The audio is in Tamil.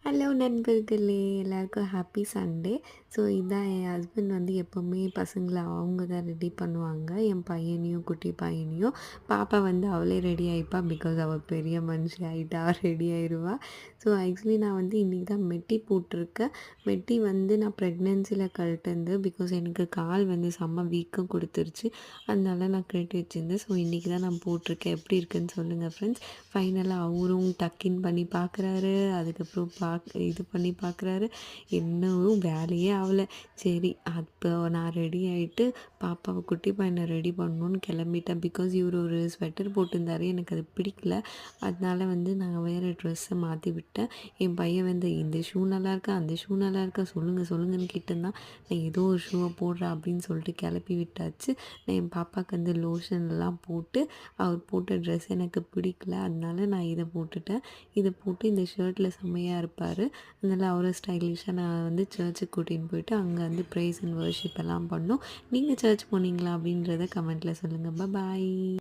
ஹலோ நண்பர்களே! எல்லாருக்கும் ஹாப்பி சண்டே. ஸோ இதான் என் ஹஸ்பண்ட் வந்து எப்போவுமே பசங்கள அவங்க தான் ரெடி பண்ணுவாங்க. என் பையனையும், குட்டி பையனையும். பாப்பா வந்து அவளே ரெடி ஆயிப்பா. பிகாஸ் அவ பெரிய மனுஷி ஆயிட்டா. ரெடி ஆயிருவா. ஸோ ஆக்சுவலி நான் வந்து இன்னைக்கு தான் மெட்டி போட்டிருக்கேன். மெட்டி வந்து நான் ப்ரெக்னன்சில கழட்டுனது. பிகாஸ் எனக்கு கால் வந்து செம்ம வீக்கம் குடுத்துருச்சு. அதனால நான் கழட்டி வச்சிருந்தேன். ஸோ இன்னைக்கு தான் நான் போட்டிருக்கேன். எப்படி இருக்குன்னு சொல்லுங்கள் ஃப்ரெண்ட்ஸ். ஃபைனலாக அவரும் டக்கின் பண்ணி பார்க்குறாரு. அதுக்கப்புறம் இது பண்ணி பார்க்குறாரு. இன்னும் வேலையே ஆகல. சரி அப்போ நான் ரெடி ஆகிட்டு பாப்பாவை குட்டி பையனை ரெடி பண்ணணுன்னு கிளம்பிட்டேன். பிகாஸ் இவர் ஒரு ஸ்வெட்டர் போட்டிருந்தாரு. எனக்கு அது பிடிக்கல. அதனால வந்து நான் வேறு ட்ரெஸ்ஸை மாற்றி விட்டேன். என் பையன் வந்து இந்த ஷூ நல்லாயிருக்கா, அந்த ஷூ நல்லாயிருக்கா, சொல்லுங்கன்னு கேட்டிருந்தான். நான் ஏதோ ஒரு ஷூவை போடுறேன் அப்படின்னு சொல்லிட்டு கிளப்பி விட்டாச்சு. நான் என் பாப்பாவுக்கு வந்து லோஷன்லாம் போட்டு அவர் போட்ட ட்ரெஸ் எனக்கு பிடிக்கல. அதனால நான் இதை போட்டுட்டேன். இதை போட்டு இந்த ஷர்ட்டில் செம்மையாக இருப்பார். அதனால் அவரை ஸ்டைலிஷாக நான் வந்து சர்ச்சுக்கு கூட்டின்னு போயிட்டு அங்கே வந்து ப்ரைஸ் அண்ட் வர்ஷிப் எல்லாம் பண்ணோம். நீங்கள் சர்ச் போனீங்களா அப்படின்றத கமெண்ட்டில் சொல்லுங்கள். பாய்.